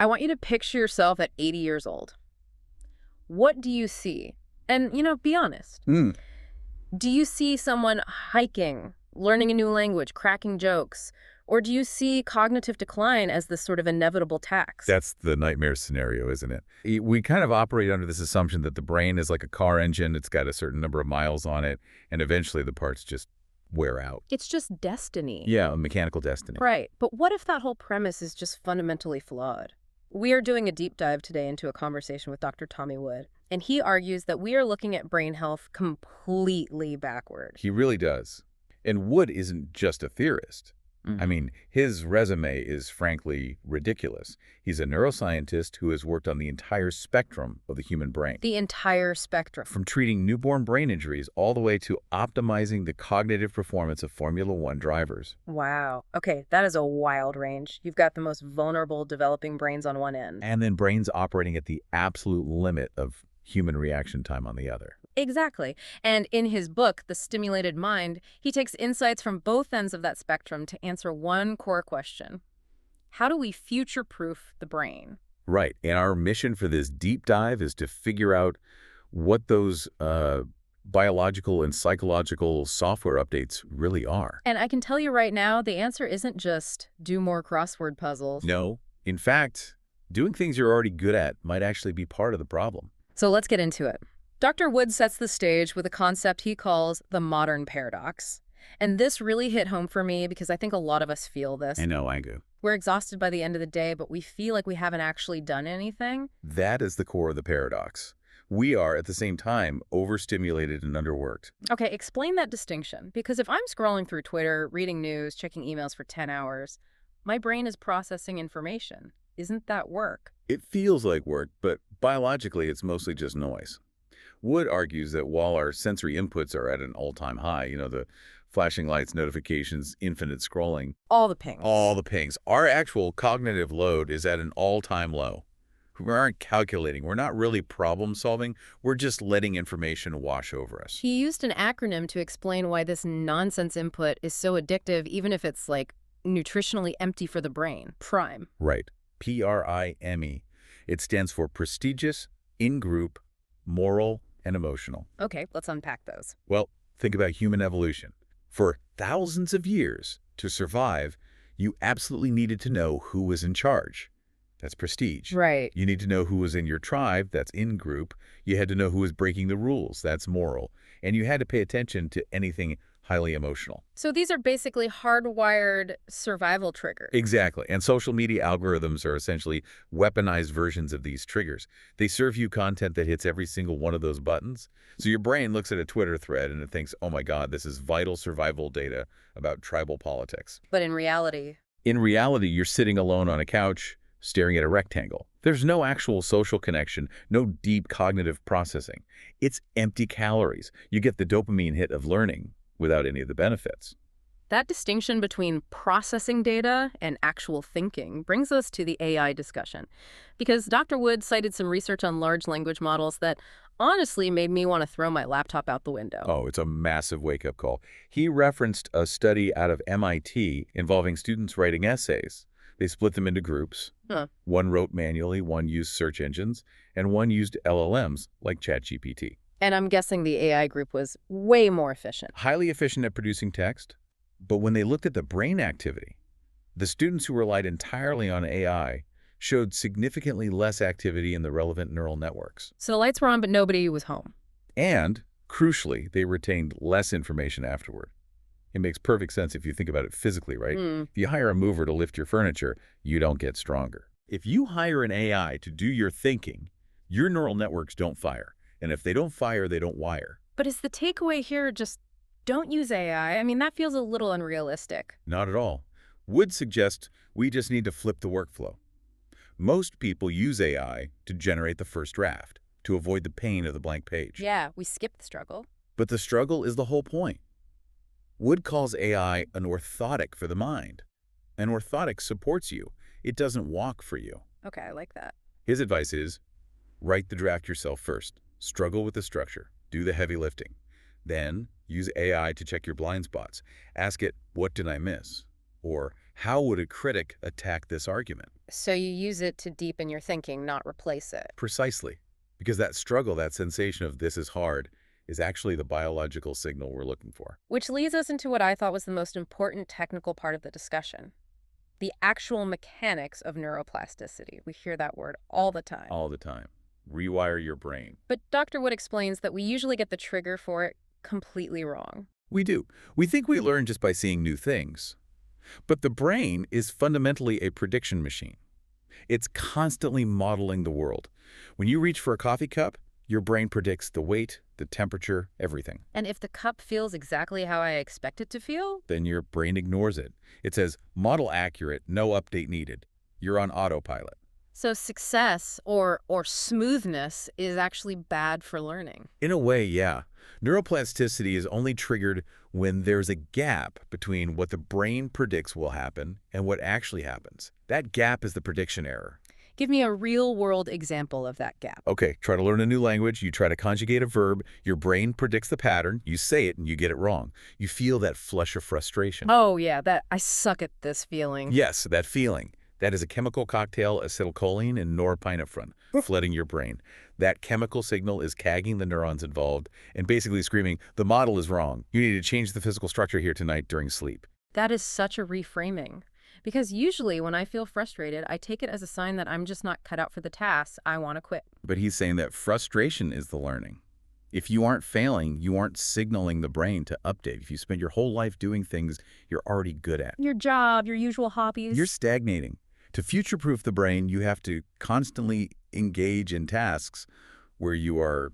I want you to picture yourself at 80 years old. What do you see? And, be honest. Do you see someone hiking, learning a new language, cracking jokes? Or do you see cognitive decline as this sort of inevitable tax? That's the nightmare scenario, isn't it? We kind of operate under this assumption that the brain is like a car engine. It's got a certain number of miles on it, and eventually the parts just wear out. It's just destiny. Yeah, a mechanical destiny. Right. But what if that whole premise is just fundamentally flawed? We are doing a deep dive today into a conversation with Dr. Tommy Wood, and he argues that we are looking at brain health completely backward. He really does. And Wood isn't just a theorist. I mean, his resume is frankly ridiculous. He's a neuroscientist who has worked on the entire spectrum of the human brain. The entire spectrum. From treating newborn brain injuries all the way to optimizing the cognitive performance of Formula One drivers. Wow. Okay, that is a wild range. You've got the most vulnerable developing brains on one end. And then brains operating at the absolute limit of human reaction time on the other. Exactly. And in his book, The Stimulated Mind, he takes insights from both ends of that spectrum to answer one core question. How do we future-proof the brain? Right. And our mission for this deep dive is to figure out what those biological and psychological software updates really are. And I can tell you right now, the answer isn't just do more crossword puzzles. No. In fact, doing things you're already good at might actually be part of the problem. So let's get into it. Dr. Wood sets the stage with a concept he calls the modern paradox. And this really hit home for me because I think a lot of us feel this. I know, I do. We're exhausted by the end of the day, but we feel like we haven't actually done anything. That is the core of the paradox. We are, at the same time, overstimulated and underworked. Okay, explain that distinction. Because if I'm scrolling through Twitter, reading news, checking emails for 10 hours, my brain is processing information. Isn't that work? It feels like work, but biologically it's mostly just noise. Wood argues that while our sensory inputs are at an all-time high, the flashing lights, notifications, infinite scrolling. All the pings. All the pings. Our actual cognitive load is at an all-time low. We aren't calculating. We're not really problem solving. We're just letting information wash over us. He used an acronym to explain why this nonsense input is so addictive, even if it's like nutritionally empty for the brain. PRIME. Right. PRIME. It stands for prestigious, in-group, moral, and emotional. Okay, let's unpack those. Well, think about human evolution. For thousands of years, to survive, you absolutely needed to know who was in charge. That's prestige. Right. You need to know who was in your tribe. That's in-group. You had to know who was breaking the rules. That's moral. And you had to pay attention to anything highly emotional. So these are basically hardwired survival triggers. Exactly. And social media algorithms are essentially weaponized versions of these triggers. They serve you content that hits every single one of those buttons. So your brain looks at a Twitter thread and it thinks, oh my God, this is vital survival data about tribal politics. But in reality? In reality, you're sitting alone on a couch, staring at a rectangle. There's no actual social connection, no deep cognitive processing. It's empty calories. You get the dopamine hit of learning without any of the benefits. That distinction between processing data and actual thinking brings us to the AI discussion. Because Dr. Wood cited some research on large language models that honestly made me want to throw my laptop out the window. Oh, it's a massive wake-up call. He referenced a study out of MIT involving students writing essays. They split them into groups. One wrote manually, one used search engines, and one used LLMs like ChatGPT. And I'm guessing the AI group was way more efficient. Highly efficient at producing text. But when they looked at the brain activity, the students who relied entirely on AI showed significantly less activity in the relevant neural networks. So the lights were on, but nobody was home. And, crucially, they retained less information afterward. It makes perfect sense if you think about it physically, right? If you hire a mover to lift your furniture, you don't get stronger. If you hire an AI to do your thinking, your neural networks don't fire. And if they don't fire, they don't wire. But is the takeaway here just don't use AI? I mean, that feels a little unrealistic. Not at all. Wood suggests we just need to flip the workflow. Most people use AI to generate the first draft, to avoid the pain of the blank page. Yeah, we skip the struggle. But the struggle is the whole point. Wood calls AI an orthotic for the mind. An orthotic supports you. It doesn't walk for you. Okay, I like that. His advice is, write the draft yourself first. Struggle with the structure. Do the heavy lifting. Then, use AI to check your blind spots. Ask it, what did I miss? Or, How would a critic attack this argument? So you use it to deepen your thinking, not replace it. Precisely. Because that struggle, that sensation of this is hard, is actually the biological signal we're looking for. Which leads us into what I thought was the most important technical part of the discussion. The actual mechanics of neuroplasticity. We hear that word all the time. All the time. Rewire your brain. But Dr. Wood explains that we usually get the trigger for it completely wrong. We do. We think we learn just by seeing new things. But the brain is fundamentally a prediction machine. It's constantly modeling the world. When you reach for a coffee cup, your brain predicts the weight, the temperature, everything. And if the cup feels exactly how I expect it to feel? Then your brain ignores it. It says, model accurate, no update needed. You're on autopilot. So success or smoothness is actually bad for learning. In a way, yeah. Neuroplasticity is only triggered when there's a gap between what the brain predicts will happen and what actually happens. That gap is the prediction error. Give me a real-world example of that gap. Okay, try to learn a new language. You try to conjugate a verb. Your brain predicts the pattern. You say it, and you get it wrong. You feel that flush of frustration. Oh, yeah, that I suck at this feeling. Yes, that feeling. That is a chemical cocktail, acetylcholine and norepinephrine, flooding your brain. That chemical signal is cagging the neurons involved and basically screaming, the model is wrong. You need to change the physical structure here tonight during sleep. That is such a reframing. Because usually when I feel frustrated, I take it as a sign that I'm just not cut out for the task. I want to quit. But he's saying that frustration is the learning. If you aren't failing, you aren't signaling the brain to update. If you spend your whole life doing things you're already good at. Your job, your usual hobbies. You're stagnating. To future-proof the brain, you have to constantly engage in tasks where you are,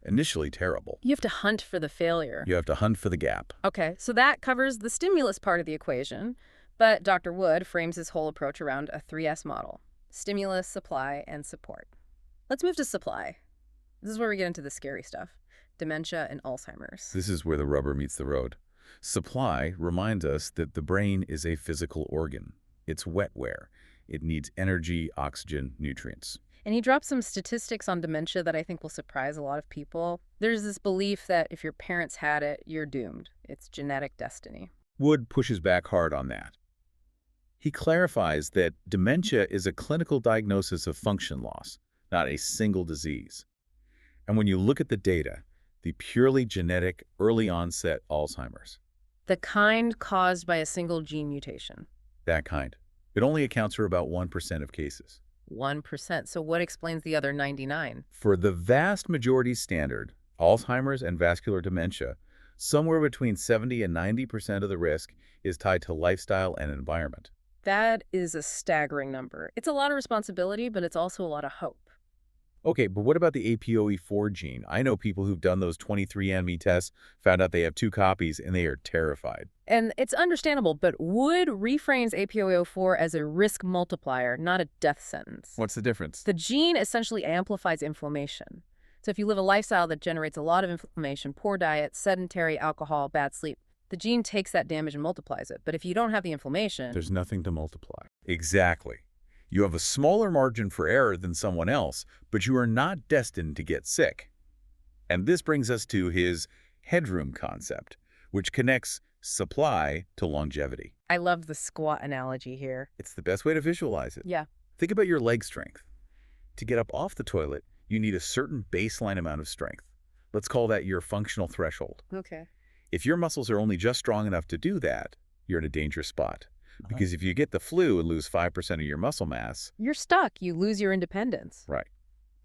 initially terrible. You have to hunt for the failure. You have to hunt for the gap. Okay, so that covers the stimulus part of the equation. But Dr. Wood frames his whole approach around a 3S model: stimulus, supply, and support. Let's move to supply. This is where we get into the scary stuff: dementia and Alzheimer's. This is where the rubber meets the road. Supply reminds us that the brain is a physical organ. It's wetware. It needs energy, oxygen, nutrients. And he drops some statistics on dementia that I think will surprise a lot of people. There's this belief that if your parents had it, you're doomed. It's genetic destiny. Wood pushes back hard on that. He clarifies that dementia is a clinical diagnosis of function loss, not a single disease. And when you look at the data, the purely genetic, early-onset Alzheimer's. The kind caused by a single gene mutation. That kind. It only accounts for about 1% of cases. 1%. So what explains the other 99? For the vast majority standard, Alzheimer's and vascular dementia, somewhere between 70 and 90% of the risk is tied to lifestyle and environment. That is a staggering number. It's a lot of responsibility, but it's also a lot of hope. Okay, but what about the APOE4 gene? I know people who've done those 23andMe tests, found out they have 2 copies, and they are terrified. And it's understandable, but Wood reframes APOE4 as a risk multiplier, not a death sentence. What's the difference? The gene essentially amplifies inflammation. So if you live a lifestyle that generates a lot of inflammation, poor diet, sedentary, alcohol, bad sleep, the gene takes that damage and multiplies it. But if you don't have the inflammation... There's nothing to multiply. Exactly. You have a smaller margin for error than someone else, but you are not destined to get sick. And this brings us to his headroom concept, which connects supply to longevity. I love the squat analogy here. It's the best way to visualize it. Yeah. Think about your leg strength. To get up off the toilet, you need a certain baseline amount of strength. Let's call that your functional threshold. Okay. If your muscles are only just strong enough to do that, you're in a dangerous spot. Because if you get the flu and lose 5% of your muscle mass... You're stuck. You lose your independence. Right.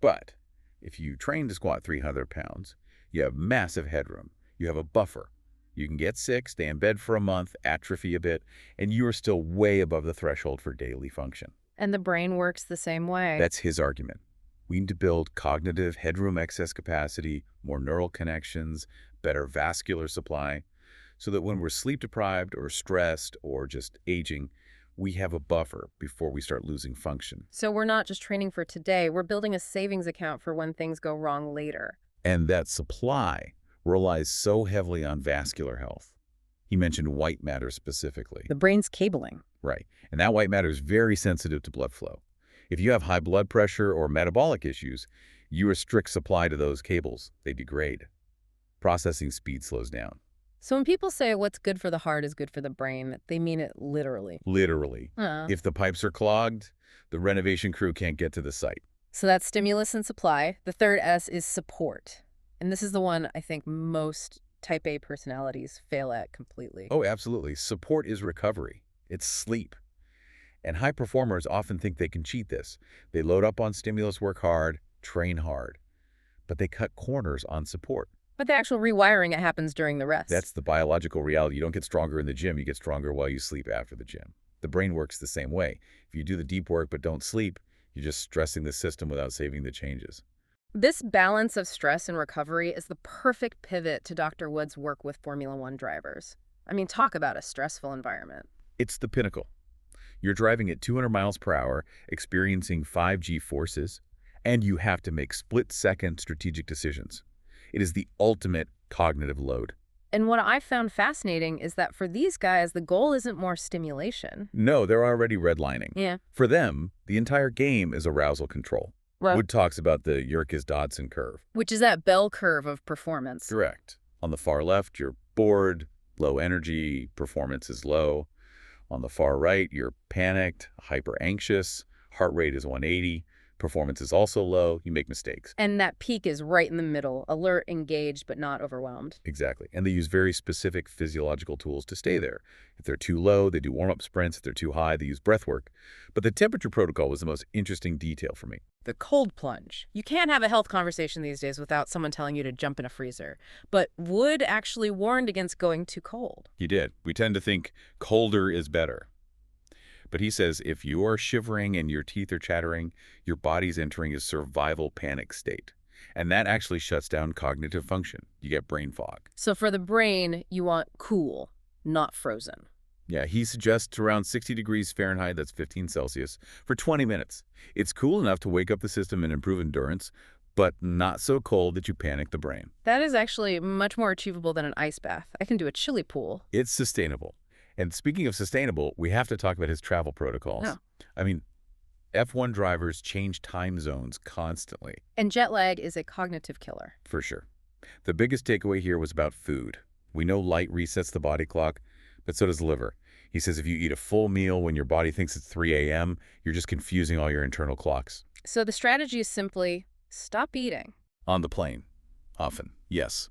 But if you train to squat 300 pounds, you have massive headroom. You have a buffer. You can get sick, stay in bed for a month, atrophy a bit, and you are still way above the threshold for daily function. And the brain works the same way. That's his argument. We need to build cognitive headroom excess capacity, more neural connections, better vascular supply, so that when we're sleep-deprived or stressed or just aging, we have a buffer before we start losing function. So we're not just training for today, we're building a savings account for when things go wrong later. And that supply relies so heavily on vascular health. He mentioned white matter specifically. The brain's cabling. Right. And that white matter is very sensitive to blood flow. If you have high blood pressure or metabolic issues, you restrict supply to those cables. They degrade. Processing speed slows down. So when people say what's good for the heart is good for the brain, they mean it literally. Literally. Uh, If the pipes are clogged, the renovation crew can't get to the site. so that's stimulus and supply. The third S is support. And this is the one I think most type A personalities fail at completely. Oh, absolutely. Support is recovery. It's sleep. And high performers often think they can cheat this. They load up on stimulus, work hard, train hard, but they cut corners on support. But the actual rewiring, it happens during the rest. That's the biological reality. You don't get stronger in the gym. You get stronger while you sleep after the gym. The brain works the same way. If you do the deep work but don't sleep, you're just stressing the system without saving the changes. This balance of stress and recovery is the perfect pivot to Dr. Wood's work with Formula One drivers. I mean, talk about a stressful environment. It's the pinnacle. You're driving at 200 miles per hour, experiencing 5G forces, and you have to make split-second strategic decisions. It is the ultimate cognitive load. And what I found fascinating is that for these guys, the goal isn't more stimulation. No, they're already redlining. Yeah. For them, the entire game is arousal control. Well, Wood talks about the Yerkes-Dodson curve. which is that bell curve of performance. Correct. On the far left, you're bored, low energy, performance is low. On the far right, you're panicked, hyper-anxious, heart rate is 180, performance is also low, you make mistakes. And that peak is right in the middle, alert, engaged, but not overwhelmed. Exactly. And they use very specific physiological tools to stay there. If they're too low, they do warm-up sprints. If they're too high, they use breath work. But the temperature protocol was the most interesting detail for me. The cold plunge. You can't have a health conversation these days without someone telling you to jump in a freezer. But Wood actually warned against going too cold. He did. We tend to think colder is better. But he says if you are shivering and your teeth are chattering, your body's entering a survival panic state. And that actually shuts down cognitive function. You get brain fog. So for the brain, you want cool, not frozen. Yeah, he suggests around 60 degrees Fahrenheit, that's 15 Celsius, for 20 minutes. It's cool enough to wake up the system and improve endurance, but not so cold that you panic the brain. That is actually much more achievable than an ice bath. I can do a chilly pool. It's sustainable. And speaking of sustainable, we have to talk about his travel protocols. Oh. I mean, F1 drivers change time zones constantly. And jet lag is a cognitive killer. For sure. The biggest takeaway here was about food. We know light resets the body clock, but so does the liver. He says if you eat a full meal when your body thinks it's 3 a.m., you're just confusing all your internal clocks. So the strategy is simply stop eating. On the plane. Often. Yes.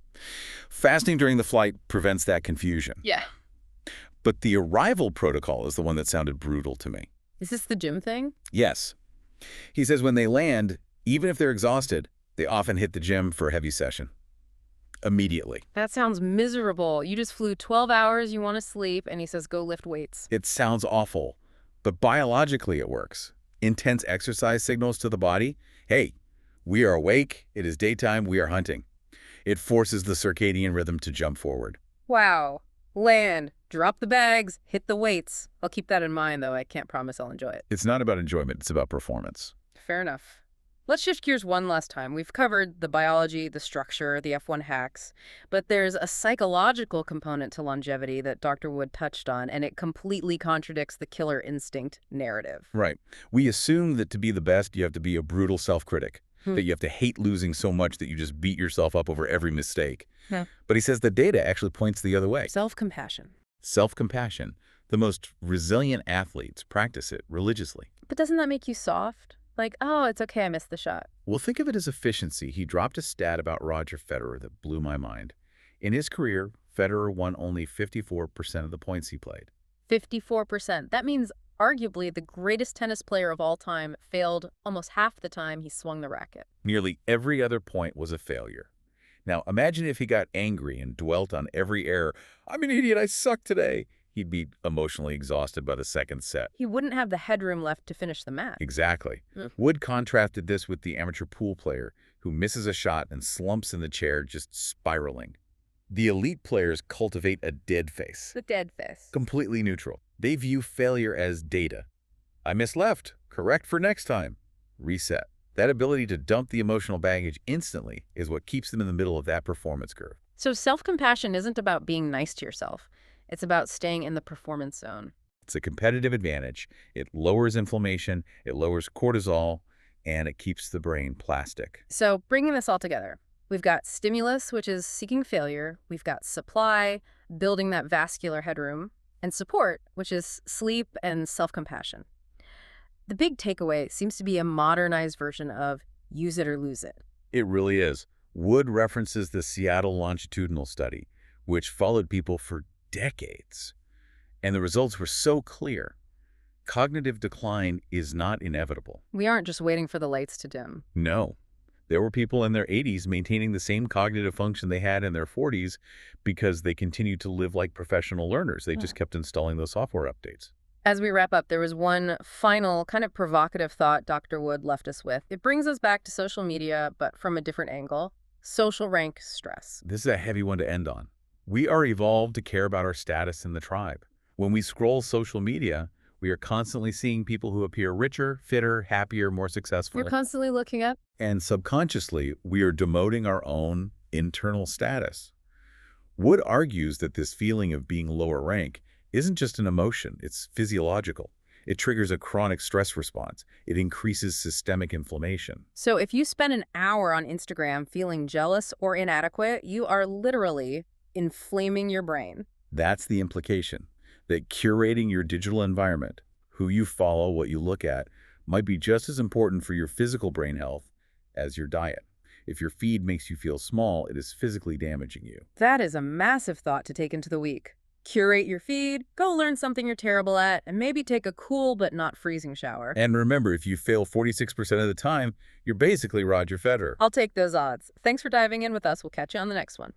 Fasting during the flight prevents that confusion. Yeah. But the arrival protocol is the one that sounded brutal to me. Is this the gym thing? Yes. He says when they land, even if they're exhausted, they often hit the gym for a heavy session. Immediately. That sounds miserable. You just flew 12 hours, you want to sleep, and he says go lift weights. It sounds awful, but biologically it works. Intense exercise signals to the body, hey, we are awake, it is daytime, we are hunting. It forces the circadian rhythm to jump forward. Wow. Land, drop the bags, hit the weights. I'll keep that in mind, though. I can't promise I'll enjoy it. It's not about enjoyment, it's about performance. Fair enough. Let's shift gears one last time. We've covered the biology, the structure, the F1 hacks, but there's a psychological component to longevity that Dr. Wood touched on, and it completely contradicts the killer instinct narrative. Right. We assume that to be the best, you have to be a brutal self-critic, that you have to hate losing so much that you just beat yourself up over every mistake. Yeah. But he says the data actually points the other way. Self-compassion. Self-compassion. The most resilient athletes practice it religiously. But doesn't that make you soft? Like, oh, it's okay, I missed the shot. Well, think of it as efficiency. He dropped a stat about Roger Federer that blew my mind. In his career, Federer won only 54% of the points he played. 54%. That means arguably the greatest tennis player of all time failed almost half the time he swung the racket. Nearly every other point was a failure. Now, imagine if he got angry and dwelt on every error. I'm an idiot, I suck today. He'd be emotionally exhausted by the second set. He wouldn't have the headroom left to finish the match. Exactly. Wood contrasted this with the amateur pool player who misses a shot and slumps in the chair, just spiraling. The elite players cultivate a dead face. The dead face. Completely neutral. They view failure as data. I missed left. Correct for next time. Reset. That ability to dump the emotional baggage instantly is what keeps them in the middle of that performance curve. So self-compassion isn't about being nice to yourself. It's about staying in the performance zone. It's a competitive advantage. It lowers inflammation, it lowers cortisol, and it keeps the brain plastic. So bringing this all together, we've got stimulus, which is seeking failure. We've got supply, building that vascular headroom, and support, which is sleep and self-compassion. The big takeaway seems to be a modernized version of use it or lose it. It really is. Wood references the Seattle longitudinal study, which followed people for decades. And the results were so clear. Cognitive decline is not inevitable. We aren't just waiting for the lights to dim. No. There were people in their 80s maintaining the same cognitive function they had in their 40s because they continued to live like professional learners. They just kept installing those software updates. As we wrap up, there was one final kind of provocative thought Dr. Wood left us with. It brings us back to social media, but from a different angle. Social rank stress. This is a heavy one to end on. We are evolved to care about our status in the tribe. When we scroll social media, we are constantly seeing people who appear richer, fitter, happier, more successful. We're constantly looking up. And subconsciously, we are demoting our own internal status. Wood argues that this feeling of being lower rank isn't just an emotion, it's physiological. It triggers a chronic stress response. It increases systemic inflammation. So if you spend an hour on Instagram feeling jealous or inadequate, you are literally inflaming your brain. That's the implication, that curating your digital environment, who you follow, what you look at, might be just as important for your physical brain health as your diet. If your feed makes you feel small, it is physically damaging you. That is a massive thought to take into the week. Curate your feed, go learn something you're terrible at, and maybe take a cool but not freezing shower. And remember, if you fail 46% of the time, you're basically Roger Federer. I'll take those odds. Thanks for diving in with us. We'll catch you on the next one.